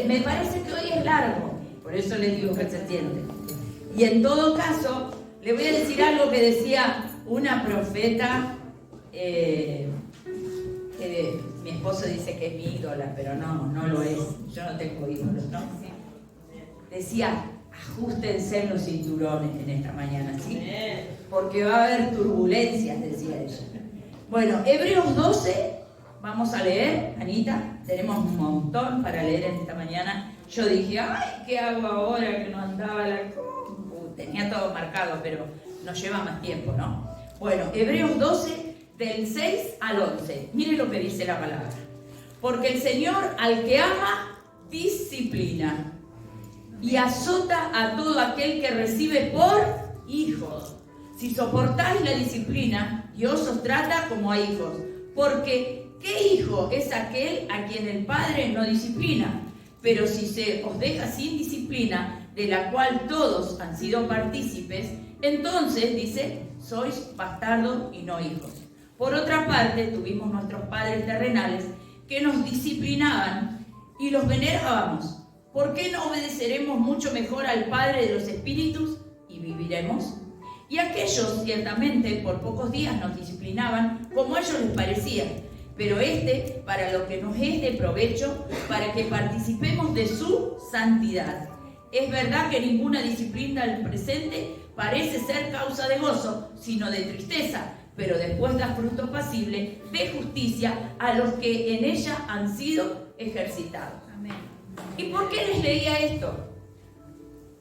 Me parece que hoy es largo, por eso les digo que se siente. Y en todo caso, le voy a decir algo que decía una profeta, que mi esposo dice que es mi ídola, pero no lo es. Yo no tengo ídolos, ¿no? Decía, ajustense los cinturones en esta mañana, ¿sí? Porque va a haber turbulencias, decía ella. Bueno, Hebreos 12, vamos a leer, Anita. Tenemos un montón para leer en esta mañana. Yo dije, ay, ¿qué hago ahora que no andaba la compu? Tenía todo marcado, pero nos lleva más tiempo, ¿no? Bueno, Hebreos 12, del 6 al 11. Mire lo que dice la palabra. Porque el Señor al que ama, disciplina y azota a todo aquel que recibe por hijos. Si soportáis la disciplina, Dios os trata como a hijos. Porque, ¿qué hijo es aquel a quien el Padre no disciplina? Pero si se os deja sin disciplina, de la cual todos han sido partícipes, entonces, dice, sois bastardos y no hijos. Por otra parte, tuvimos nuestros padres terrenales que nos disciplinaban y los venerábamos. ¿Por qué no obedeceremos mucho mejor al Padre de los Espíritus y viviremos? Y aquellos, ciertamente, por pocos días nos disciplinaban como a ellos les parecía, pero para lo que nos es de provecho, para que participemos de su santidad. Es verdad que ninguna disciplina al presente parece ser causa de gozo, sino de tristeza, pero después da fruto apacible de justicia a los que en ella han sido ejercitados. Amén. ¿Y por qué les leía esto?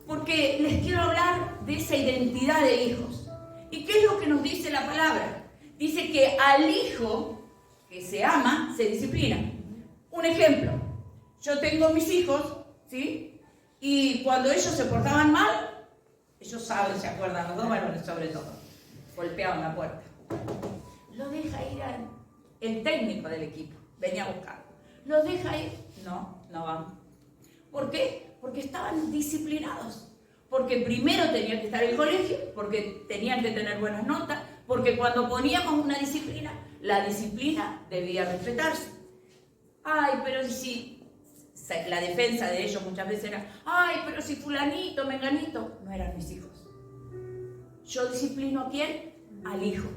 Porque les quiero hablar de esa identidad de hijos. ¿Y qué es lo que nos dice la palabra? Dice que al hijo que se ama, se disciplina. Un ejemplo, yo tengo mis hijos, ¿sí? Y cuando ellos se portaban mal, ellos saben, se acuerdan, los dos varones sobre todo, golpeaban la puerta. Lo deja ir el técnico del equipo, venía a buscarlo. ¿Los deja ir? No van. ¿Por qué? Porque estaban disciplinados. Porque primero tenía que estar en el colegio, porque tenían que tener buenas notas, porque cuando poníamos una disciplina, la disciplina debía respetarse. Ay, pero si la defensa de ellos muchas veces era, ay, pero si fulanito, menganito, no eran mis hijos. ¿Yo disciplino a quién? Al hijo.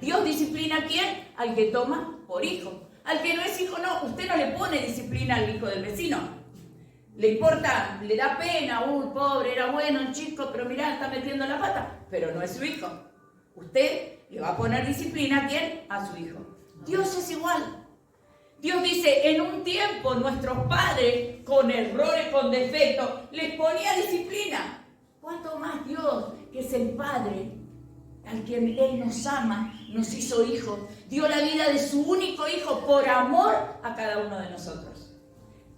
Dios disciplina a quién? Al que toma por hijo. Al que no es hijo, no. Usted no le pone disciplina al hijo del vecino. Le importa, le da pena, uy, pobre, era bueno el chico, pero mirá, está metiendo la pata. Pero no es su hijo. Usted le va a poner disciplina a quién? A su hijo. Dios es igual. Dios dice, en un tiempo nuestros padres, con errores, con defectos, les ponía disciplina. ¿Cuánto más Dios, que es el Padre, al que Él nos ama, nos hizo hijos, dio la vida de su único hijo por amor a cada uno de nosotros?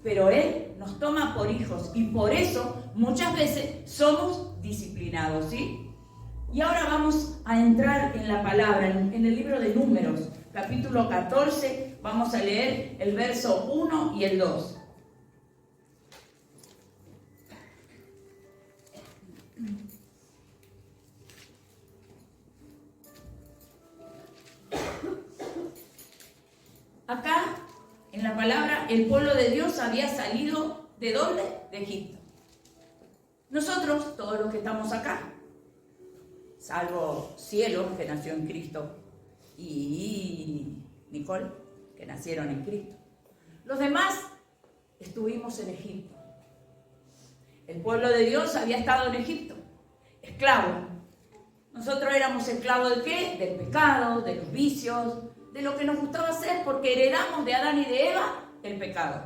Pero Él nos toma por hijos y por eso muchas veces somos disciplinados, ¿sí? Y ahora vamos a entrar en la palabra, en el libro de Números, capítulo 14, vamos a leer el verso 1 y el 2. Acá, en la palabra, el pueblo de Dios había salido, ¿de dónde? De Egipto. Nosotros, todos los que estamos acá, salvo Cielo, que nació en Cristo, y Nicole, que nacieron en Cristo. Los demás estuvimos en Egipto. El pueblo de Dios había estado en Egipto, esclavo. Nosotros éramos esclavos ¿de qué? Del pecado, de los vicios, de lo que nos gustaba hacer, porque heredamos de Adán y de Eva el pecado.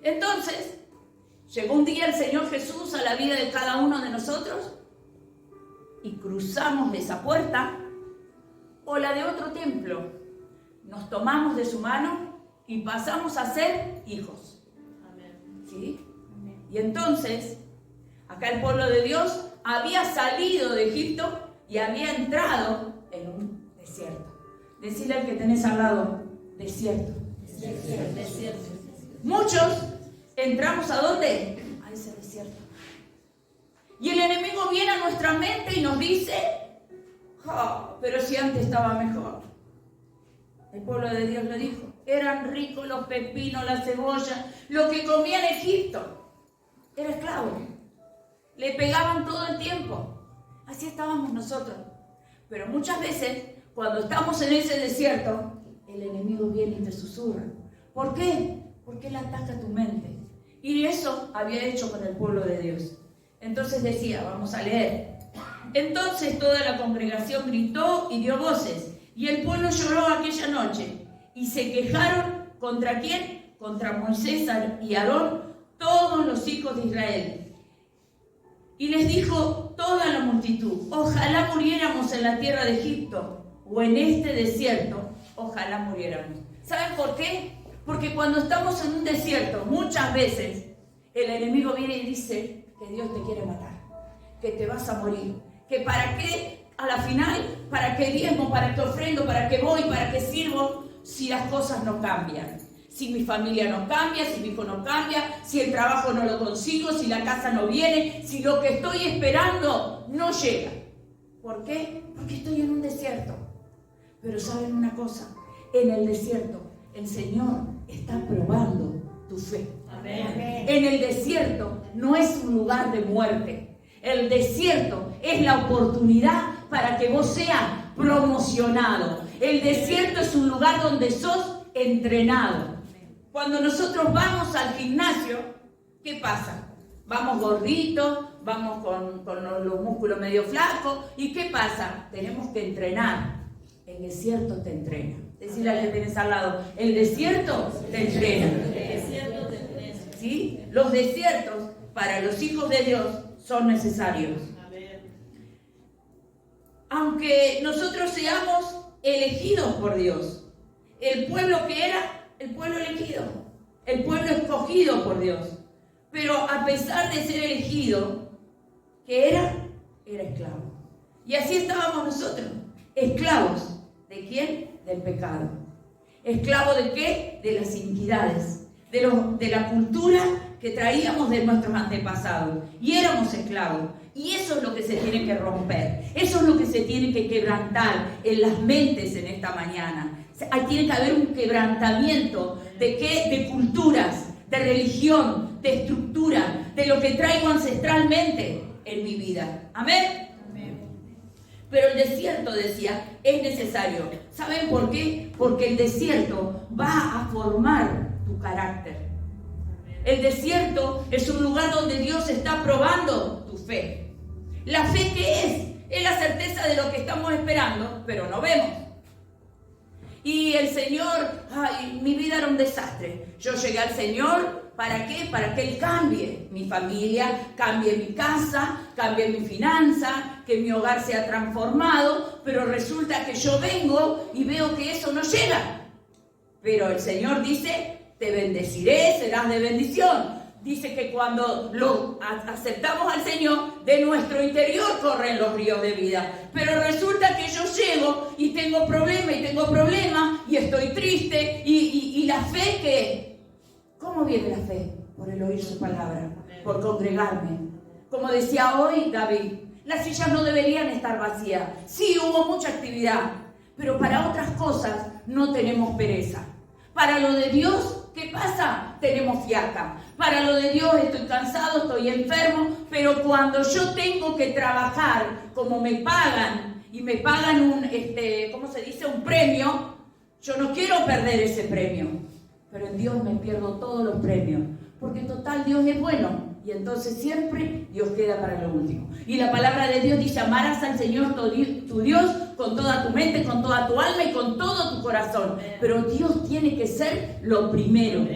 Entonces, llegó un día el Señor Jesús a la vida de cada uno de nosotros y cruzamos esa puerta o la de otro templo. Nos tomamos de su mano y pasamos a ser hijos. Amén. ¿Sí? Amén. Y entonces, acá el pueblo de Dios había salido de Egipto y había entrado en un desierto. Decirle al que tenés al lado, desierto. Desierto. Muchos entramos ¿a dónde? A ese desierto. Y el enemigo viene a nuestra mente y nos dice, oh, pero si antes estaba mejor. El pueblo de Dios lo dijo. Eran ricos los pepinos, la cebolla, lo que comía en Egipto. Era esclavo. Le pegaban todo el tiempo. Así estábamos nosotros. Pero muchas veces, cuando estamos en ese desierto, el enemigo viene y te susurra. ¿Por qué? Porque él ataca tu mente. Y eso había hecho con el pueblo de Dios. Entonces decía, vamos a leer. Entonces toda la congregación gritó y dio voces. Y el pueblo lloró aquella noche. Y se quejaron, ¿contra quién? Contra Moisés y Aarón, todos los hijos de Israel. Y les dijo toda la multitud, ojalá muriéramos en la tierra de Egipto, o en este desierto, ojalá muriéramos. ¿Saben por qué? Porque cuando estamos en un desierto, muchas veces, el enemigo viene y dice que Dios te quiere matar, que te vas a morir, que para qué, a la final, para qué diezmo, para qué ofrendo, para qué voy, para qué sirvo, si las cosas no cambian. Si mi familia no cambia, si mi hijo no cambia, si el trabajo no lo consigo, si la casa no viene, si lo que estoy esperando no llega. ¿Por qué? Porque estoy en un desierto. Pero ¿saben una cosa? En el desierto, el Señor está probando tu fe. Amén. En el desierto no es un lugar de muerte. El desierto es la oportunidad para que vos seas promocionado. El desierto es un lugar donde sos entrenado. Cuando nosotros vamos al gimnasio, ¿qué pasa? Vamos gorditos, vamos con los músculos medio flacos. ¿Y qué pasa? Tenemos que entrenar. El desierto te entrena. Decirle al que tenés al lado, el desierto te entrena. ¿Sí? Los desiertos para los hijos de Dios son necesarios. Aunque nosotros seamos elegidos por Dios, el pueblo que era, el pueblo elegido, el pueblo escogido por Dios, pero a pesar de ser elegido, ¿qué era? Era esclavo. Y así estábamos nosotros, esclavos. ¿De quién? Del pecado. ¿Esclavo de qué? De las iniquidades, de la cultura que traíamos de nuestros antepasados. Y éramos esclavos. Y eso es lo que se tiene que romper. Eso es lo que se tiene que quebrantar en las mentes en esta mañana. Tiene que haber un quebrantamiento de qué, de culturas, de religión, de estructura, de lo que traigo ancestralmente en mi vida. ¿Amén? Amén. Pero el desierto, decía, es necesario. ¿Saben por qué? Porque el desierto va a formar tu carácter. El desierto es un lugar donde Dios está probando tu fe. ¿La fe qué es? Es la certeza de lo que estamos esperando, pero no vemos. Y el Señor, ay, mi vida era un desastre. Yo llegué al Señor, ¿para qué? Para que Él cambie mi familia, cambie mi casa, cambie mi finanza, que mi hogar sea transformado, pero resulta que yo vengo y veo que eso no llega. Pero el Señor dice, te bendeciré, serás de bendición. Dice que cuando lo aceptamos al Señor, de nuestro interior corren los ríos de vida. Pero resulta que yo llego y tengo problemas y estoy triste y la fe que... ¿Cómo viene la fe? Por el oír su palabra, por congregarme. Como decía hoy David, las sillas no deberían estar vacías. Sí, hubo mucha actividad, pero para otras cosas no tenemos pereza. Para lo de Dios, ¿qué pasa? Tenemos fiaca. Para lo de Dios estoy cansado, estoy enfermo, pero cuando yo tengo que trabajar como me pagan, y me pagan un premio, yo no quiero perder ese premio. Pero en Dios me pierdo todos los premios, porque en total Dios es bueno, y entonces siempre Dios queda para lo último. Y la palabra de Dios dice, amarás al Señor tu Dios con toda tu mente, con toda tu alma y con todo tu corazón. Pero Dios tiene que ser lo primero.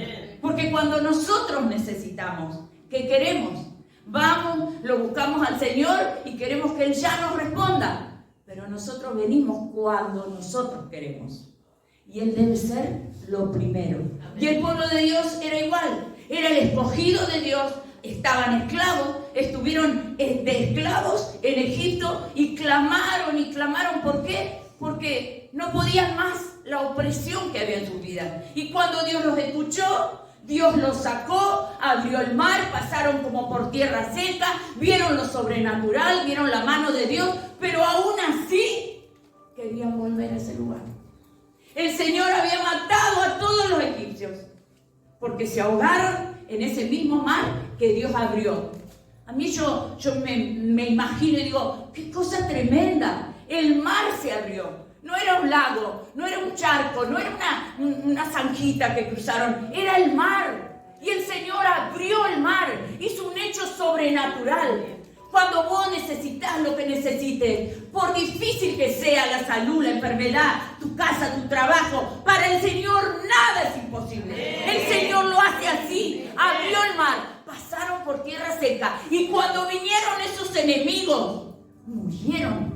Porque cuando nosotros necesitamos, ¿qué queremos? Vamos, lo buscamos al Señor y queremos que Él ya nos responda. Pero nosotros venimos cuando nosotros queremos. Y Él debe ser lo primero. Y el pueblo de Dios era igual. Era el escogido de Dios. Estaban esclavos, estuvieron de esclavos en Egipto y clamaron. ¿Por qué? Porque no podían más la opresión que había en su vida. Y cuando Dios los escuchó, Dios los sacó, abrió el mar, pasaron como por tierra seca, vieron lo sobrenatural, vieron la mano de Dios, pero aún así querían volver a ese lugar. El Señor había matado a todos los egipcios, porque se ahogaron en ese mismo mar que Dios abrió. A mí yo me imagino y digo, qué cosa tremenda. El mar se abrió. No era un lago, no era un charco, no era una zanjita que cruzaron, era el mar. Y el Señor abrió el mar, hizo un hecho sobrenatural. Cuando vos necesitas lo que necesites, por difícil que sea la salud, la enfermedad, tu casa, tu trabajo, para el Señor nada es imposible. El Señor lo hace así, abrió el mar, pasaron por tierra seca y cuando vinieron esos enemigos, murieron.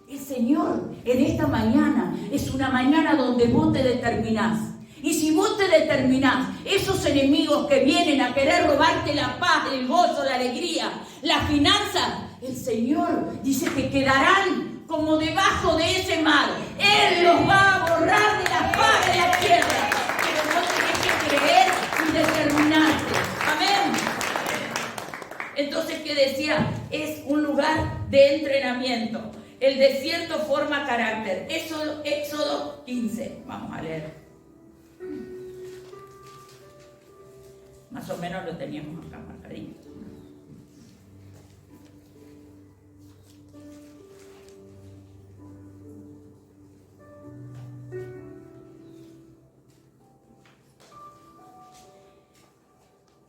El Señor en esta mañana es una mañana donde vos te determinás. Y si vos te determinás, esos enemigos que vienen a querer robarte la paz, el gozo, la alegría, la finanza, el Señor dice que quedarán como debajo de ese mar. Él los va a borrar de la faz de la tierra. Pero vos tenés que creer y determinarte. Amén. Entonces, ¿qué decía? Es un lugar de entrenamiento. El desierto forma carácter. Éxodo 15. Vamos a leer. Más o menos lo teníamos acá marcadito.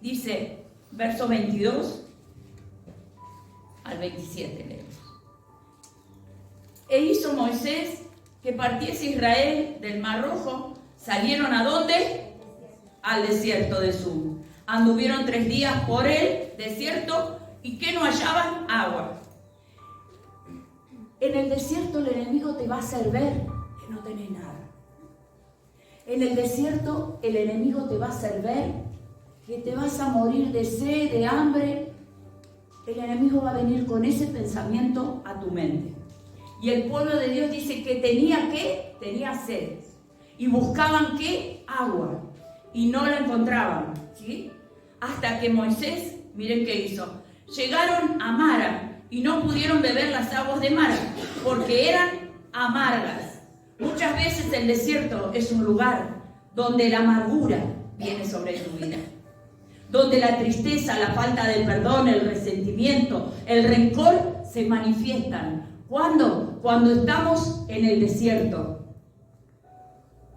Dice, verso 22 al 27 leemos. E hizo Moisés que partiese Israel del Mar Rojo. ¿Salieron a dónde? Al desierto de Sur. Anduvieron 3 días por el desierto y que no hallaban agua. En el desierto el enemigo te va a hacer ver que no tenés nada. En el desierto el enemigo te va a hacer ver que te vas a morir de sed, de hambre. El enemigo va a venir con ese pensamiento a tu mente. Y el pueblo de Dios dice que tenía sed. Y buscaban ¿qué? Agua. Y no la encontraban, ¿sí? Hasta que Moisés, miren qué hizo. Llegaron a Mara y no pudieron beber las aguas de Mara, porque eran amargas. Muchas veces el desierto es un lugar donde la amargura viene sobre tu vida. Donde la tristeza, la falta de perdón, el resentimiento, el rencor se manifiestan. ¿Cuándo? Cuando estamos en el desierto.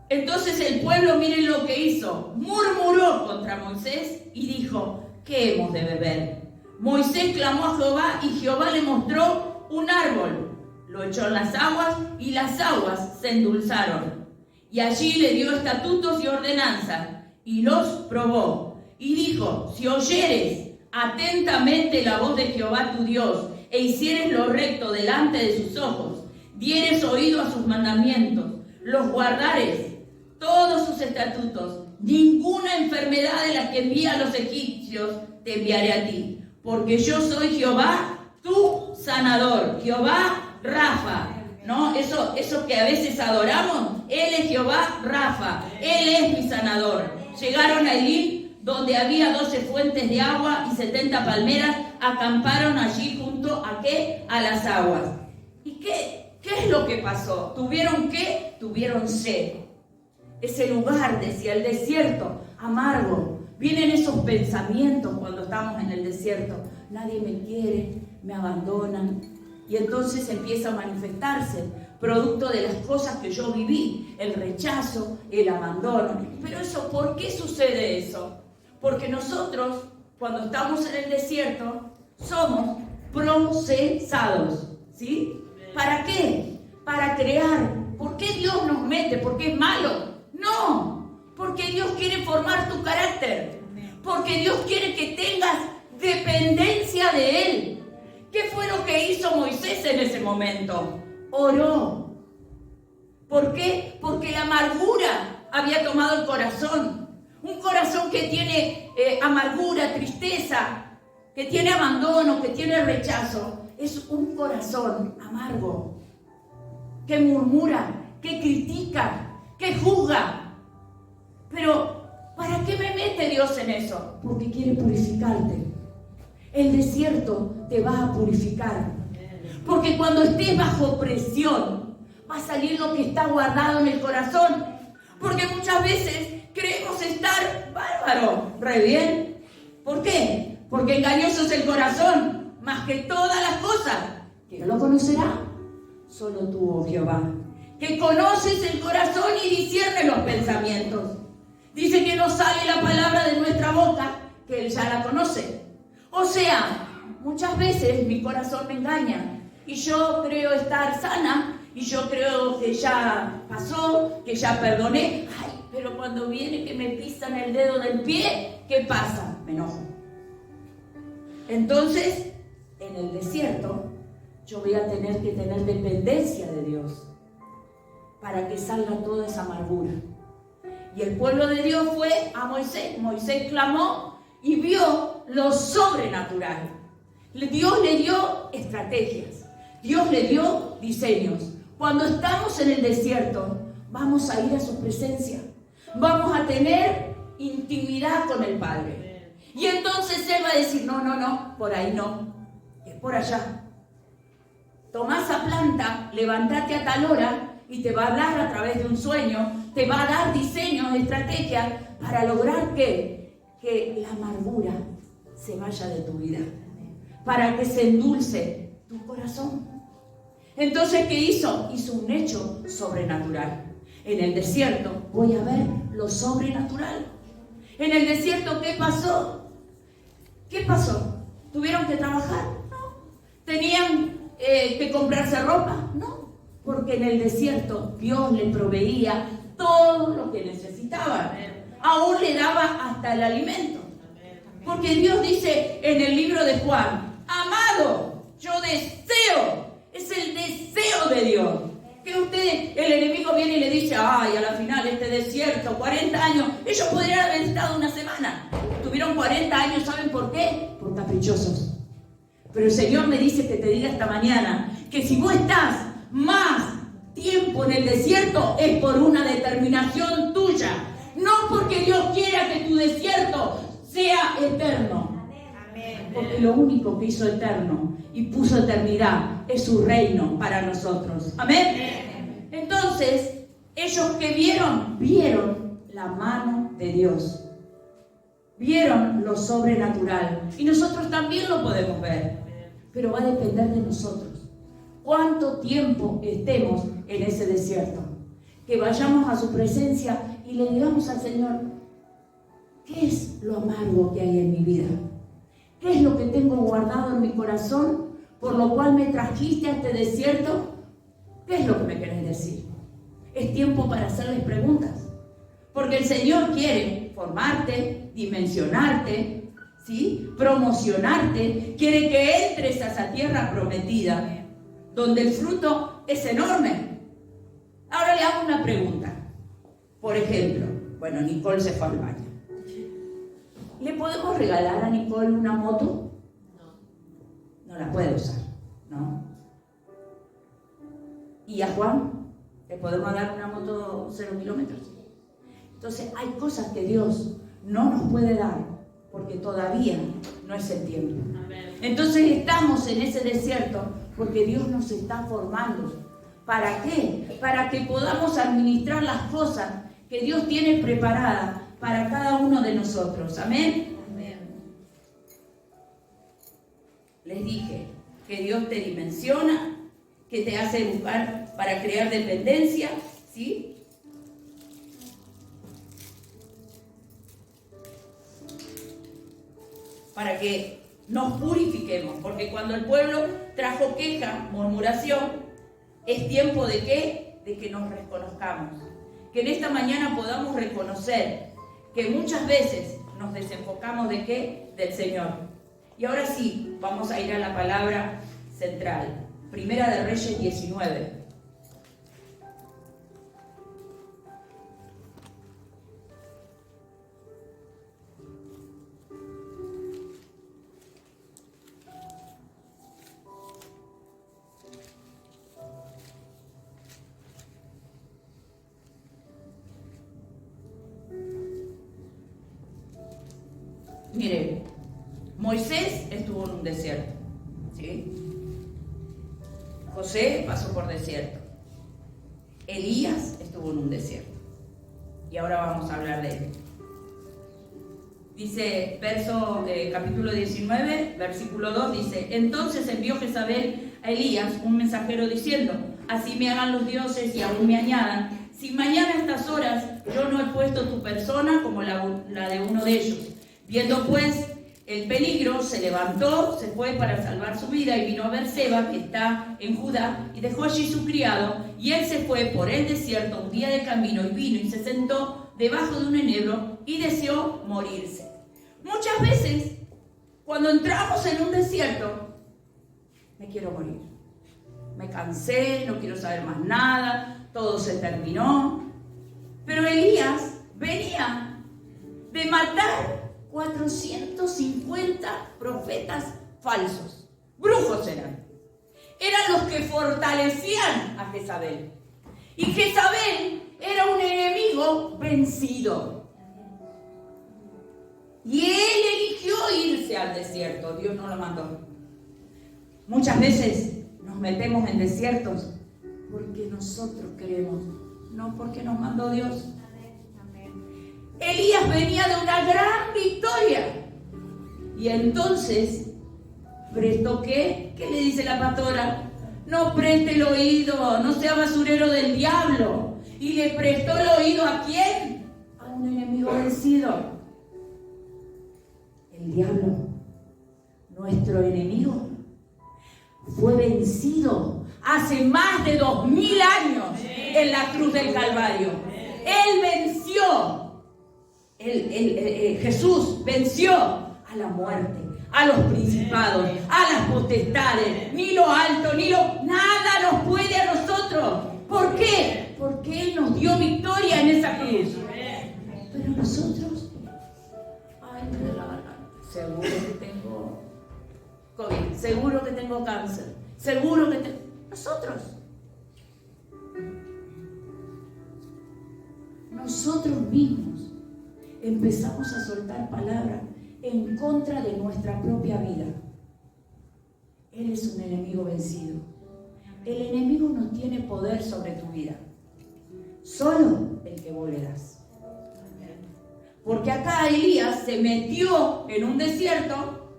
Entonces el pueblo, miren lo que hizo, murmuró contra Moisés y dijo, ¿qué hemos de beber? Moisés clamó a Jehová y Jehová le mostró un árbol. Lo echó en las aguas y las aguas se endulzaron. Y allí le dio estatutos y ordenanzas y los probó. Y dijo, si oyeres atentamente la voz de Jehová tu Dios e hicieres lo recto delante de sus ojos, dieres oído a sus mandamientos, los guardares, todos sus estatutos, ninguna enfermedad de la que envía a los egipcios te enviaré a ti, porque yo soy Jehová, tu sanador, Jehová Rafa, ¿no? Eso que a veces adoramos, Él es Jehová Rafa, Él es mi sanador. Llegaron a Elim, donde había 12 fuentes de agua y 70 palmeras, acamparon allí junto a ¿qué? A las aguas. ¿Y qué es lo que pasó? ¿Tuvieron qué? Tuvieron sed. Ese lugar, decía, el desierto, amargo. Vienen esos pensamientos cuando estamos en el desierto. Nadie me quiere, me abandonan. Y entonces empieza a manifestarse, producto de las cosas que yo viví, el rechazo, el abandono. Pero eso, ¿por qué sucede eso? Porque nosotros, cuando estamos en el desierto, somos procesados, ¿sí? ¿Para qué? Para crear. ¿Por qué Dios nos mete? ¿Porque es malo? No, porque Dios quiere formar tu carácter. Porque Dios quiere que tengas dependencia de Él. ¿Qué fue lo que hizo Moisés en ese momento? Oró. ¿Por qué? Porque la amargura había tomado el corazón. Un corazón que tiene amargura, tristeza, que tiene abandono, que tiene rechazo. Es un corazón amargo, que murmura, que critica, que juzga. Pero, ¿para qué me mete Dios en eso? Porque quiere purificarte. El desierto te va a purificar. Porque cuando estés bajo presión, va a salir lo que está guardado en el corazón. Porque muchas veces creemos estar bárbaro, re bien. ¿Por qué? Porque engañoso es el corazón, más que todas las cosas. ¿Quién lo conocerá? Solo tú, oh Jehová, que conoces el corazón y disciernes los pensamientos. Dice que no sale la palabra de nuestra boca, que Él ya la conoce. O sea, muchas veces mi corazón me engaña y yo creo estar sana y yo creo que ya pasó, que ya perdoné. Ay, pero cuando viene que me pisan el dedo del pie, ¿qué pasa? Me enojo. Entonces, en el desierto, yo voy a tener que tener dependencia de Dios para que salga toda esa amargura. Y el pueblo de Dios fue a Moisés. Moisés clamó y vio lo sobrenatural. Dios le dio estrategias. Dios le dio diseños. Cuando estamos en el desierto, vamos a ir a su presencia. Vamos a tener intimidad con el Padre. Y entonces Él va a decir, no, por ahí no, es por allá. Tomá esa planta, levántate a tal hora y te va a hablar a través de un sueño, te va a dar diseños, estrategias para lograr que la amargura se vaya de tu vida, para que se endulce tu corazón. Entonces, ¿qué hizo? Hizo un hecho sobrenatural. En el desierto voy a ver lo sobrenatural. En el desierto, ¿qué pasó? ¿Qué pasó? ¿Tuvieron que trabajar? No. ¿Tenían que comprarse ropa? No. Porque en el desierto Dios le proveía todo lo que necesitaban. Aún le daba hasta el alimento. Porque Dios dice en el libro de Juan, amado, yo deseo, es el deseo de Dios. Que el enemigo viene y le dice, ay, a la final este desierto, 40 años, ellos podrían haber estado una semana. Tuvieron 40 años, ¿saben por qué? Por caprichosos. Pero el Señor me dice que te diga esta mañana, que si vos estás más tiempo en el desierto, es por una determinación tuya. No porque Dios quiera que tu desierto sea eterno. Porque lo único que hizo eterno y puso eternidad es su reino para nosotros. Amén. Entonces, ellos que vieron la mano de Dios. Vieron lo sobrenatural. Y nosotros también lo podemos ver. Pero va a depender de nosotros. ¿Cuánto tiempo estemos en ese desierto? Que vayamos a su presencia y le digamos al Señor, ¿qué es lo amargo que hay en mi vida? ¿Qué es lo que tengo guardado en mi corazón, por lo cual me trajiste a este desierto? ¿Qué es lo que me querés decir? Es tiempo para hacerles preguntas. Porque el Señor quiere formarte, dimensionarte, ¿sí? Promocionarte. Quiere que entres a esa tierra prometida, donde el fruto es enorme. Ahora le hago una pregunta. Por ejemplo, Nicole se fue al baño. ¿Le podemos regalar a Nicole una moto? No la puede usar, ¿no? ¿Y a Juan? ¿Le podemos dar una moto 0 kilómetros? Entonces hay cosas que Dios no nos puede dar porque todavía no es el tiempo. Entonces estamos en ese desierto porque Dios nos está formando. ¿Para qué? Para que podamos administrar las cosas que Dios tiene preparadas para cada uno de nosotros. Amén. Amén. Les dije que Dios te dimensiona, que te hace buscar para crear dependencia, ¿sí? Para que nos purifiquemos, porque cuando el pueblo trajo queja, murmuración, es tiempo de ¿qué? De que nos reconozcamos. Que en esta mañana podamos reconocer que muchas veces nos desenfocamos ¿de qué? Del Señor. Y ahora sí, vamos a ir a la palabra central. Primera de Reyes 19. Mire, Moisés estuvo en un desierto, ¿sí? José pasó por desierto. Elías estuvo en un desierto. Y ahora vamos a hablar de él. Dice, capítulo 19, versículo 2, dice: entonces envió Jezabel a Elías un mensajero diciendo: así me hagan los dioses y aún me añadan, si mañana a estas horas yo no he puesto tu persona como la de uno de ellos. Viendo pues el peligro, se levantó, se fue para salvar su vida y vino a Berseba, que está en Judá, y dejó allí su criado, y él se fue por el desierto un día de camino, y vino y se sentó debajo de un enebro y deseó morirse. Muchas veces, cuando entramos en un desierto, me quiero morir. Me cansé, no quiero saber más nada, todo se terminó. Pero Elías venía de matar 450 profetas falsos. Brujos eran. Eran los que fortalecían a Jezabel. Y Jezabel era un enemigo vencido. Y él eligió irse al desierto. Dios no lo mandó. Muchas veces nos metemos en desiertos porque nosotros queremos, no porque nos mandó Dios. Elías venía de una gran victoria. Y entonces prestó ¿qué? ¿Qué le dice la pastora? No preste el oído, no sea basurero del diablo. Y le prestó el oído ¿a quién? A un enemigo vencido. El diablo, nuestro enemigo, fue vencido hace más de 2000 años en la cruz del Calvario. Él venció. Jesús venció a la muerte, a los principados, a las potestades. Ni lo alto, nada nos puede a nosotros. ¿Por qué? Porque Él nos dio victoria en esa cruz. Pero nosotros, ay, me duele la garganta. Seguro que tengo COVID, seguro que tengo cáncer, seguro que tengo... Nosotros mismos empezamos a soltar palabras en contra de nuestra propia vida. Él es un enemigo vencido. El enemigo no tiene poder sobre tu vida, solo el que vos le das. Porque acá Elías se metió en un desierto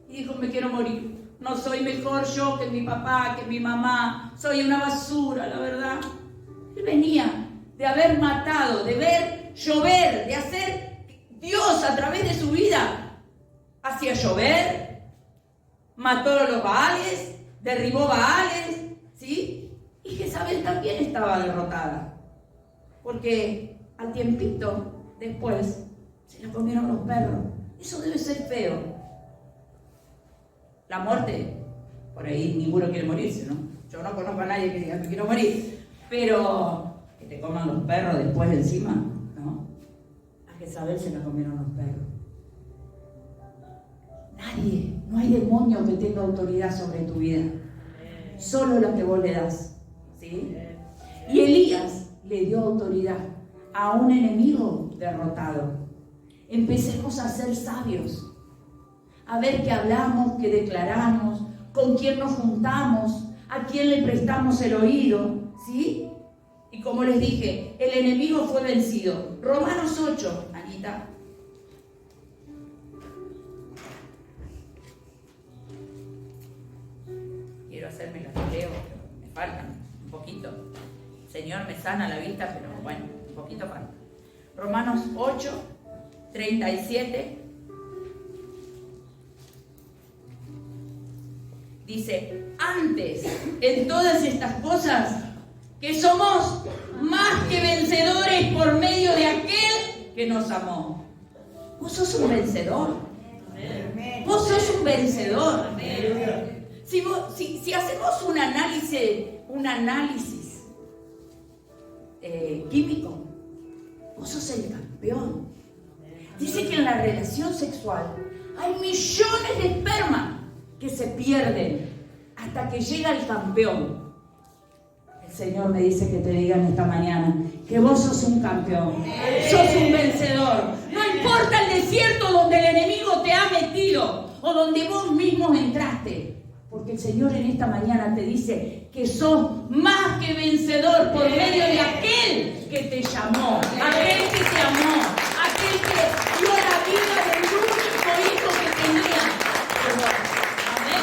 y dijo: me quiero morir. No soy mejor yo que mi papá, que mi mamá. Soy una basura, la verdad. Él venía de haber matado, de ver llover, de hacer Dios a través de su vida. Hacía llover, mató a los Baales, derribó Baales, ¿sí? Y Jezabel también estaba derrotada. Porque al tiempito después se la comieron los perros. Eso debe ser feo. La muerte, por ahí ninguno quiere morirse, ¿no? Yo no conozco a nadie que diga: me quiero morir. Pero que te coman los perros después encima, ¿no? A Jezabel se la comieron los perros. Nadie, no hay demonio que tenga autoridad sobre tu vida. Solo lo que vos le das, ¿sí? Y Elías le dio autoridad a un enemigo derrotado. Empecemos a ser sabios, a ver qué hablamos, qué declaramos, con quién nos juntamos, a quién le prestamos el oído, ¿sí? Y como les dije, el enemigo fue vencido. Romanos 8, Anita. Quiero hacerme las leo, pero me faltan un poquito. El Señor me sana la vista, pero bueno, un poquito falta. Romanos 8, 37. Dice: antes, en todas estas cosas, que somos más que vencedores por medio de aquel que nos amó. Vos sos un vencedor. Vos sos un vencedor. Si hacemos un análisis químico, vos sos el campeón. Dice que en la relación sexual hay millones de espermas que se pierden hasta que llega el campeón. El Señor me dice que te digan esta mañana que vos sos un campeón, sos un vencedor. No importa el desierto donde el enemigo te ha metido o donde vos mismos entraste, Porque el Señor en esta mañana te dice que sos más que vencedor por medio de aquel que te llamó, aquel que te amó, aquel que dio la vida del único hijo que tenía. Amén.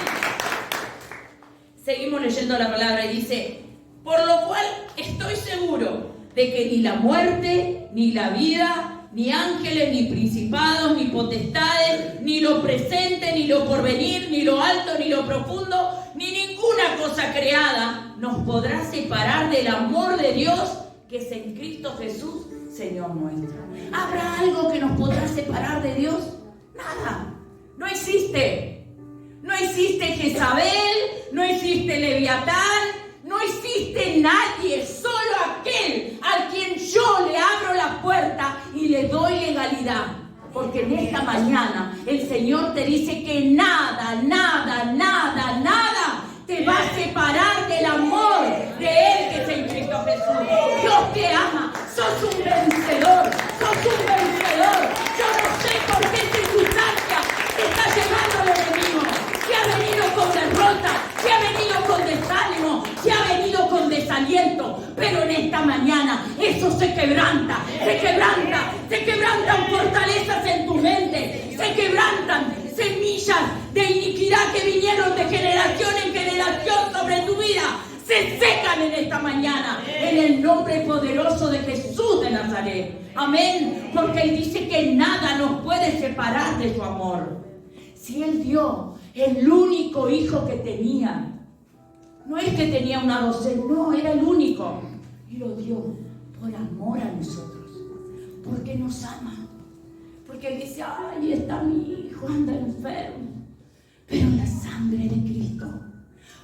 Seguimos leyendo la palabra y dice: por lo cual estoy seguro de que ni la muerte, ni la vida, ni ángeles, ni principados, ni potestades, ni lo presente, ni lo porvenir, ni lo alto, ni lo profundo, ni ninguna cosa creada nos podrá separar del amor de Dios que es en Cristo Jesús, Señor nuestro. ¿Habrá algo que nos podrá separar de Dios? Nada. No existe. No existe Jezabel, no existe Leviatán, no existe nadie, solo aquel al quien yo le abro la puerta y le doy legalidad. Porque en esta mañana el Señor te dice que nada, nada, nada, nada te va a separar del amor de Él que es en Cristo Jesús. Dios te ama, sos un vencedor, sos un vencedor. Yo no sé por qué circunstancia te está llevando el enemigo, que ha venido con derrota, que ha venido con desánimo, que ha venido con desaliento, pero en esta mañana eso se quebranta, se quebrantan fortalezas en tu mente, se quebrantan semillas de iniquidad que vinieron de generación en generación sobre tu vida, se secan en esta mañana, en el nombre poderoso de Jesús de Nazaret. Amén, porque Él dice que nada nos puede separar de su amor. Si Él dio el único hijo que tenía, no es que tenía una docena, no, era el único. Y lo dio por amor a nosotros, porque nos ama. Porque Él dice: ay, está mi hijo, anda enfermo. Pero la sangre de Cristo,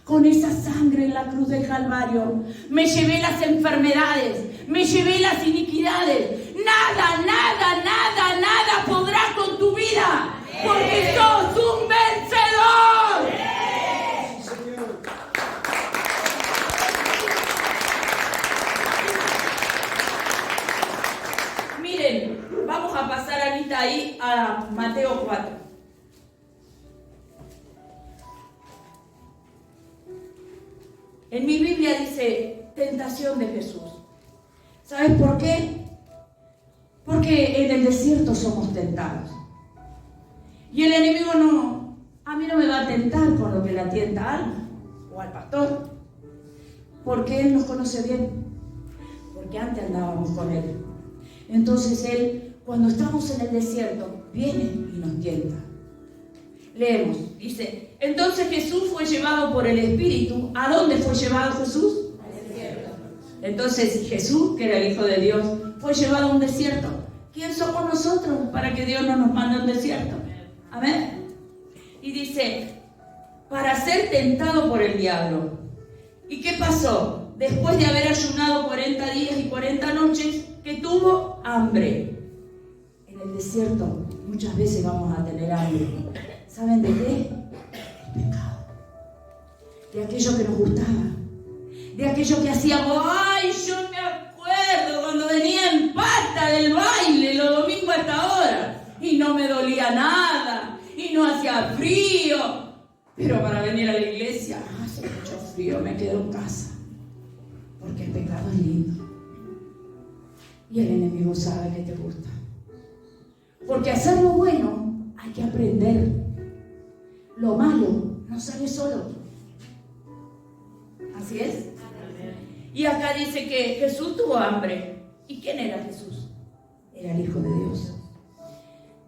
con esa sangre en la cruz del Calvario, me llevé las enfermedades, me llevé las iniquidades. Nada, nada, nada, nada podrá con tu vida, porque sos un vencedor. Miren, vamos a pasar ahorita ahí a Mateo 4. En mi Biblia dice tentación de Jesús. ¿Sabes por qué? Porque en el desierto somos tentados. Y el enemigo a mí no me va a tentar con lo que la tienta a Alma o al pastor. Porque Él nos conoce bien. Porque antes andábamos con Él. Entonces Él, cuando estamos en el desierto, viene y nos tienta. Leemos, dice: entonces Jesús fue llevado por el Espíritu. ¿A dónde fue llevado Jesús? Al desierto. Entonces Jesús, que era el Hijo de Dios, fue llevado a un desierto. ¿Quién somos nosotros para que Dios no nos mande a un desierto? Amén. Y dice: para ser tentado por el diablo. ¿Y qué pasó? Después de haber ayunado 40 días y 40 noches, que tuvo hambre. En el desierto muchas veces vamos a tener hambre. ¿Saben de qué? El pecado. De aquello que nos gustaba. De aquello que hacíamos. ¡Ay! Yo me acuerdo cuando venía en pata del baile los domingos a esta hora. Y no me dolía nada. Y no hacía frío. Pero para venir a la iglesia, hace mucho frío, me quedo en casa. Porque el pecado es lindo. Y el enemigo sabe que te gusta. Porque hacer lo bueno hay que aprender. Lo malo no sale solo. Así es. Y acá dice que Jesús tuvo hambre. ¿Y quién era Jesús? Era el Hijo de Dios.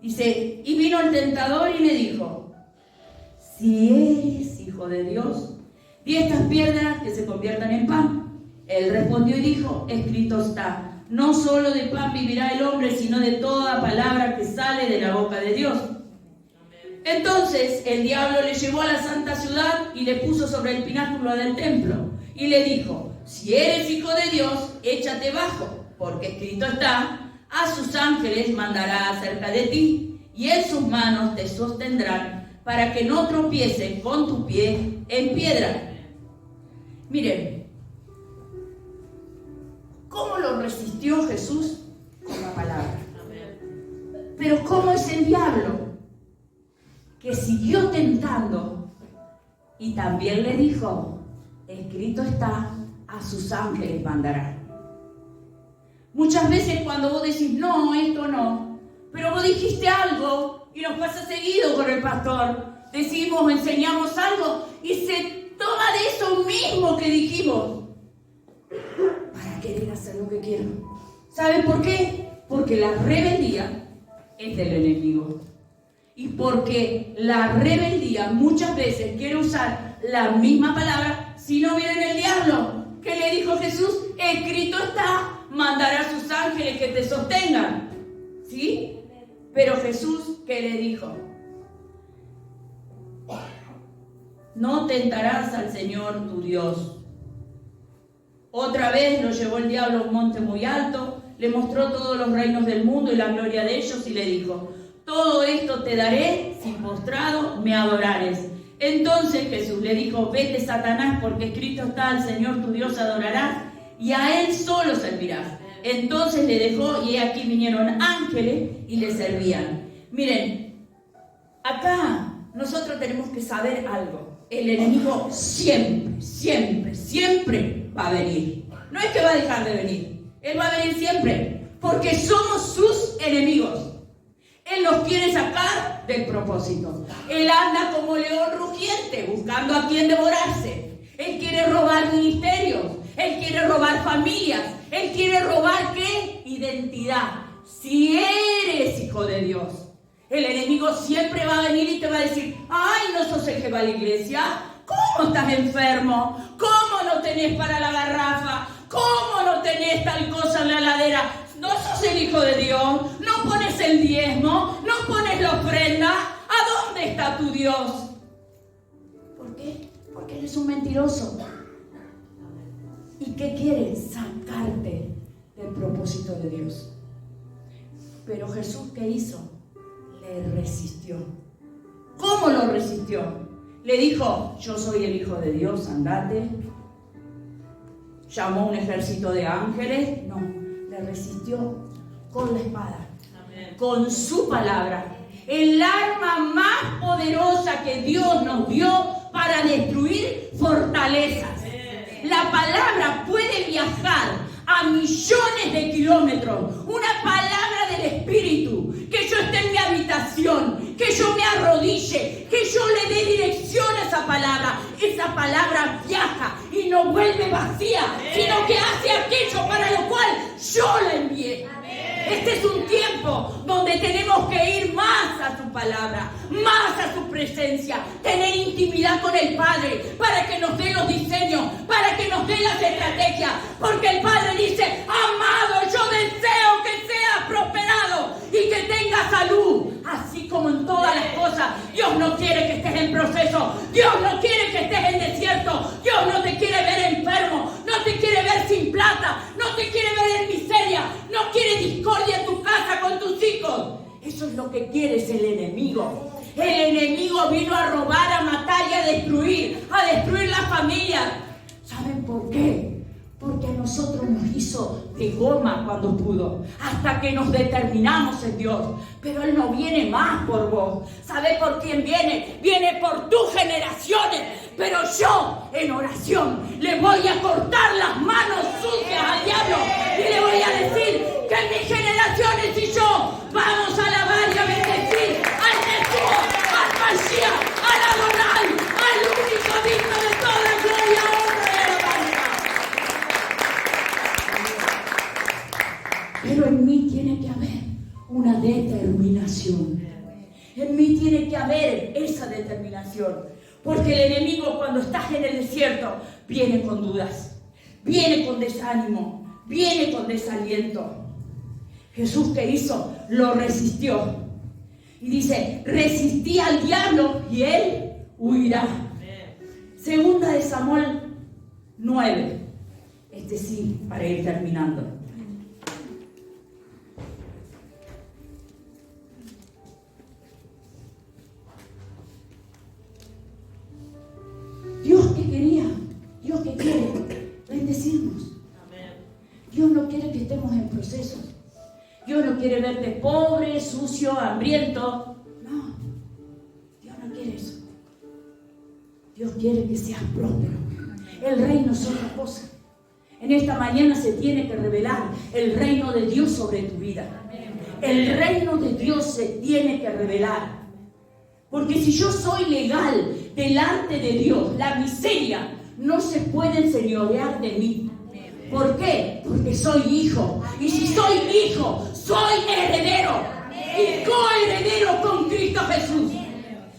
Dice: y vino el tentador y le dijo: si eres Hijo de Dios, di estas piedras que se conviertan en pan. Él respondió y dijo: escrito está, no solo de pan vivirá el hombre, sino de toda palabra que sale de la boca de Dios. Entonces el diablo le llevó a la santa ciudad y le puso sobre el pináculo del templo y le dijo: si eres Hijo de Dios, échate bajo, porque escrito está: a sus ángeles mandará acerca de ti, y en sus manos te sostendrán, para que no tropiecen con tu pie en piedra. Miren, ¿cómo lo resistió Jesús? Con la palabra. Pero ¿cómo es el diablo? Que siguió tentando Y también le dijo, escrito está, a sus ángeles mandará. Muchas veces cuando vos decís, no, esto no, pero vos dijiste algo y nos pasa seguido con el pastor, decimos, enseñamos algo y se toma de eso mismo que dijimos para querer hacer lo que quieran. ¿Saben por qué? Porque la rebeldía es del enemigo. Y porque la rebeldía muchas veces quiere usar la misma palabra, si no viene el diablo. ¿Qué le dijo Jesús? Escrito está, mandará a sus ángeles que te sostengan. ¿Sí? Pero Jesús, ¿qué le dijo? No tentarás al Señor tu Dios. Otra vez lo llevó el diablo a un monte muy alto, le mostró todos los reinos del mundo y la gloria de ellos y le dijo, todo esto te daré si postrado me adorares. Entonces Jesús le dijo, vete Satanás, porque escrito está, al Señor tu Dios adorarás y a Él solo servirás. Entonces le dejó y aquí vinieron ángeles y le servían. Miren, acá nosotros tenemos que saber algo. El enemigo siempre, siempre, siempre va a venir. No es que va a dejar de venir. Él va a venir siempre, porque somos sus enemigos. Él nos quiere sacar del propósito. Él anda como león rugiente, buscando a quien devorarse. Él quiere robar ministerios. Él quiere robar familias. Él quiere robar, ¿qué? Identidad. Si eres hijo de Dios, el enemigo siempre va a venir y te va a decir, ay, ¿no sos el que va a la iglesia? ¿Cómo estás enfermo? ¿Cómo no tenés para la garrafa? ¿Cómo no tenés tal cosa en la heladera? ¿No sos el hijo de Dios? ¿No pones el diezmo? ¿No pones la ofrenda? ¿A dónde está tu Dios? ¿Por qué? Porque eres un mentiroso. ¿Y qué quiere? Sacarte del propósito de Dios. Pero Jesús, ¿qué hizo? Le resistió. ¿Cómo lo resistió? Le dijo, yo soy el Hijo de Dios, andate. Llamó un ejército de ángeles. No, le resistió con la espada. Amén. Con su palabra. El arma más poderosa que Dios nos dio para destruir fortalezas. Amén. La palabra puede viajar a millones de kilómetros. Una palabra del Espíritu, que yo esté en mi habitación, que yo me arrodille, que yo le dé dirección a esa palabra viaja y no vuelve vacía, sino que hace aquello para lo cual yo la envié. Este es un tiempo donde tenemos que ir más a su palabra, más a su presencia, tener intimidad con el Padre para que nos dé los diseños, para que nos dé las estrategias, porque el Padre dice, amado, yo deseo que seas prosperado y que tengas salud, así como en todas las cosas. Dios no quiere que estés en proceso, Dios no quiere que estés en desierto, Dios no te quiere ver enfermo, no te quiere ver sin plata, no te quiere ver en miseria, no quiere discordia en tu casa con tus hijos. Eso es lo que quiere el enemigo. El enemigo vino a robar, a matar y a destruir la familia. ¿Saben por qué? Porque a nosotros nos hizo de goma cuando pudo, hasta que nos determinamos en Dios. Pero Él no viene más por vos. ¿Sabés por quién viene? Viene por tus generaciones. Pero yo, en oración, le voy a cortar las manos sucias al diablo y le voy a decir que mis generaciones y yo vamos a alabar y a bendecir al Jesús, al Mashiach, al Adonai, al único digno de toda gloria, honra y alabanza. Pero en mí tiene que haber una determinación. En mí tiene que haber esa determinación. Porque el enemigo, cuando estás en el desierto, viene con dudas, viene con desánimo, viene con desaliento. Jesús, ¿qué hizo? Lo resistió. Y dice, resistí al diablo y él huirá. Segunda de Samuel 9. Sí, para ir terminando. Dios que quería, Dios que quiere bendecirnos. Dios no quiere que estemos en procesos. Dios no quiere verte pobre, sucio, hambriento. No, Dios no quiere eso. Dios quiere que seas próspero. El reino es otra cosa. En esta mañana se tiene que revelar el reino de Dios sobre tu vida. El reino de Dios se tiene que revelar. Porque si yo soy legal delante de Dios, la miseria no se puede enseñorear de mí. ¿Por qué? Porque soy hijo. Y si soy hijo, soy heredero. Y coheredero con Cristo Jesús.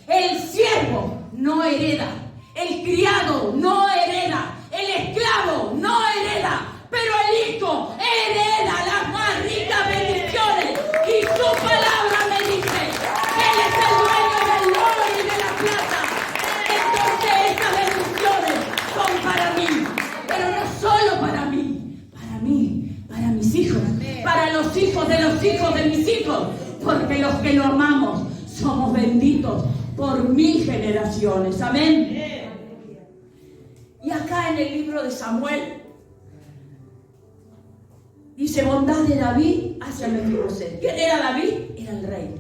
El siervo no hereda. El criado no hereda. El esclavo no hereda. Pero el hijo hereda las más ricas bendiciones. Y su palabra me dice que Él es el dueño del oro y de la plata. Entonces estas bendiciones son para mí. Pero no solo para mí, para mis hijos, para los hijos de mis hijos. Porque los que lo amamos somos benditos por 1000 generaciones. Amén. Y acá en el libro de Samuel dice bondad de David hacia Mefiboset. ¿Quién era David? Era el rey.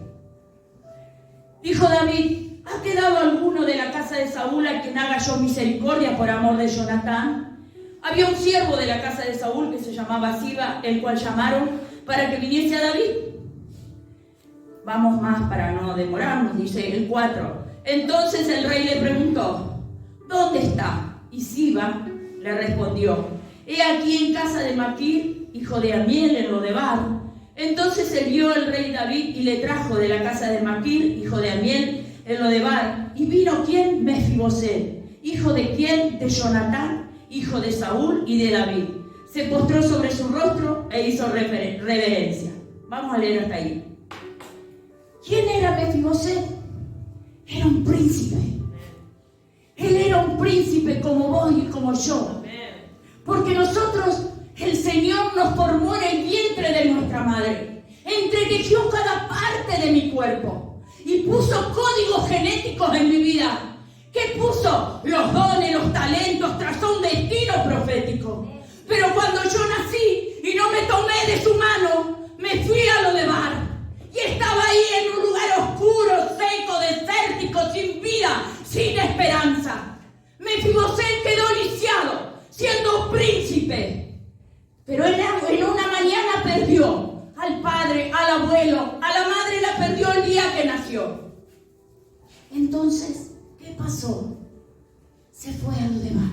Dijo David: ¿ha quedado alguno de la casa de Saúl a quien haga yo misericordia por amor de Jonatán? Había un siervo de la casa de Saúl que se llamaba Siba, el cual llamaron para que viniese a David. Vamos más para no demorarnos, dice el 4. Entonces el rey le preguntó: ¿dónde está? Y Siba le respondió: he aquí en casa de Maquir, hijo de Amiel, en Lodebar. Entonces envió el rey David y le trajo de la casa de Maquir, hijo de Amiel, en Lodebar. Y vino ¿quién? Mefiboset, hijo de quién? De Jonatán, hijo de Saúl y de David. Se postró sobre su rostro e hizo reverencia. Vamos a leer hasta ahí. ¿Quién era Mefiboset? Era un príncipe. Él era un príncipe como vos y como yo. Porque nosotros, el Señor nos formó en el vientre de nuestra madre. Entretejió cada parte de mi cuerpo. Y puso códigos genéticos en mi vida. ¿Qué puso? Los dones, los talentos, trazó un destino profético. Pero cuando yo nací y no me tomé de su mano, me fui a Lodebar. Y estaba ahí en un lugar oscuro, seco, desértico, sin vida, sin esperanza. Mefiboset quedó lisiado, siendo un príncipe. Pero en una mañana perdió al padre, al abuelo, a la madre la perdió el día que nació. Entonces, ¿qué pasó? Se fue a Lodebar.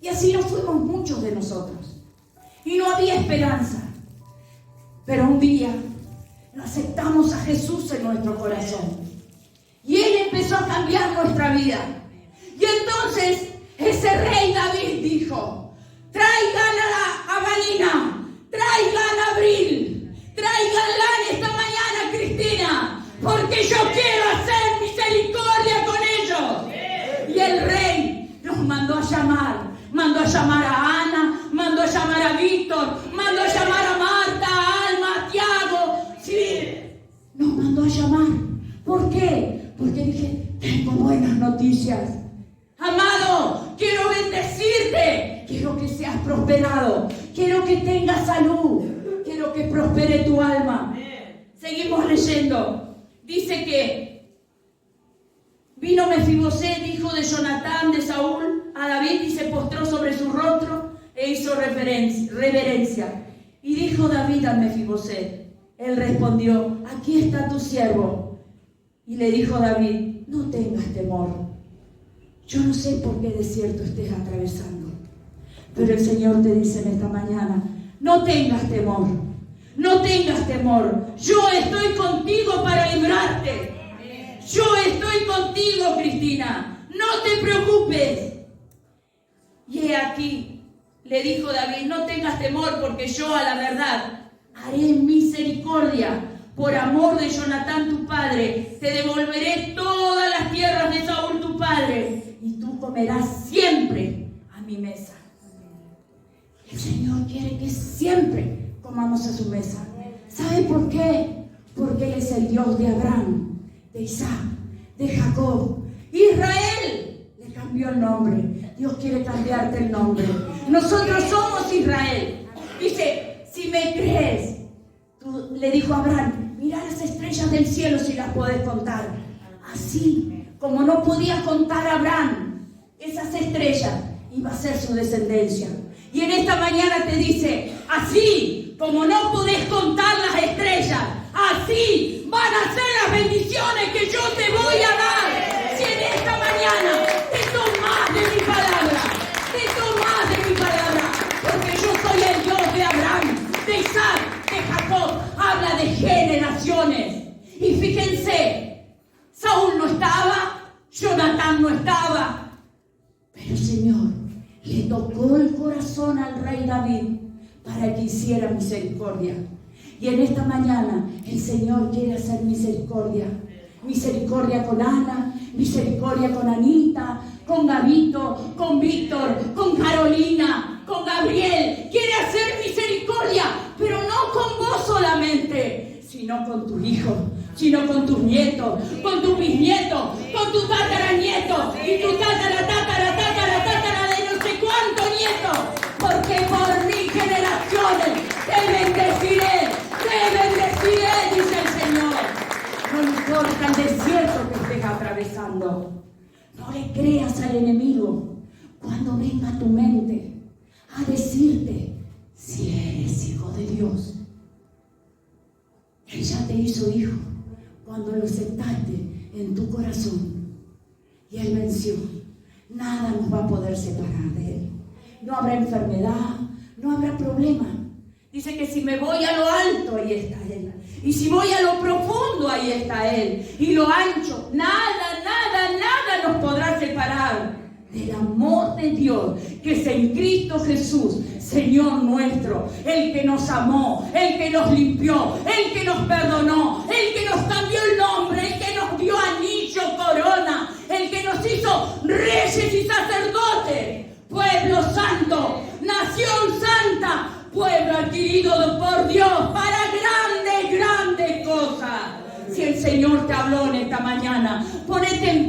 Y así nos fuimos muchos de nosotros. Y no había esperanza. Pero un día aceptamos a Jesús en nuestro corazón. Y Él empezó a cambiar nuestra vida. Y entonces ese rey David dijo: traigan a Galina, traigan a Abril, tráiganla en esta mañana, Cristina, porque yo quiero hacer misericordia con ellos. Y el rey los mandó a llamar a Ana, mandó a llamar a Víctor, mandó a llamar a Marta, a Alma, a Tiago. Sí, nos mandó a llamar. ¿Por qué? Porque dije: tengo buenas noticias. Amado, quiero bendecirte. Quiero que seas prosperado. Quiero que tengas salud. Quiero que prospere tu alma. Seguimos leyendo. Dice que vino Mefiboset, hijo de Jonatán, de Saúl, a David y se postró sobre su rostro e hizo reverencia. Y dijo David a Mefiboset. Él respondió: aquí está tu siervo. Y le dijo David: no tengas temor. Yo no sé por qué desierto estés atravesando, pero el Señor te dice en esta mañana: no tengas temor, no tengas temor. Yo estoy contigo para librarte. Yo estoy contigo, Cristina. No te preocupes. Y he aquí, le dijo David: no tengas temor, porque yo a la verdad haré misericordia por amor de Jonatán tu padre. Te devolveré todas las tierras de Saúl tu padre, y tú comerás siempre a mi mesa. El Señor quiere que siempre comamos a su mesa. ¿Sabe por qué? Porque Él es el Dios de Abraham, de Isaac, de Jacob. Israel le cambió el nombre. Dios quiere cambiarte el nombre. Nosotros somos Israel. Dice: si me crees, tú, le dijo a Abraham, mira las estrellas del cielo si las puedes contar. Así como no podía contar Abraham esas estrellas, iba a ser su descendencia. Y en esta mañana te dice, así como no podés contar las estrellas, así van a ser las bendiciones que yo te voy a dar. Si en esta mañana te tomás de mi palabra, porque yo soy el Dios de Abraham, de Isaac, de Jacob, habla de generaciones. Y fíjense, Saúl no estaba, Jonatán no estaba, pero el Señor le tocó el corazón al rey David para que hiciera misericordia. Y en esta mañana el Señor quiere hacer misericordia. Misericordia con Ana, misericordia con Anita, con Gabito, con Víctor, con Carolina, con Gabriel. Quiere hacer misericordia, pero no con vos solamente, sino con tu hijo, sino con tus nietos, con tus bisnietos, con tu tataranieto y tu tatara de no sé cuántos nietos, porque por mis generaciones te bendeciré, dice el Señor. No importa el desierto que estés atravesando, no le creas al enemigo cuando venga a tu mente a decirte si eres hijo de Dios. Él ya te hizo hijo cuando lo aceptaste en tu corazón y Él venció. Nada nos va a poder separar de Él. No habrá enfermedad, no habrá problema. Dice que si me voy a lo alto, ahí está Él. Y si voy a lo profundo, ahí está Él. Y lo ancho, nada nos podrá separar del amor de Dios que es en Cristo Jesús, Señor nuestro, el que nos amó, el que nos limpió, el que nos perdonó, el que nos cambió el nombre, el que nos dio anillo, corona, el que nos hizo reyes y sacerdotes, pueblo santo, nación santa, pueblo adquirido por Dios para grandes cosas. Si el Señor te habló en esta mañana, ponete en pie.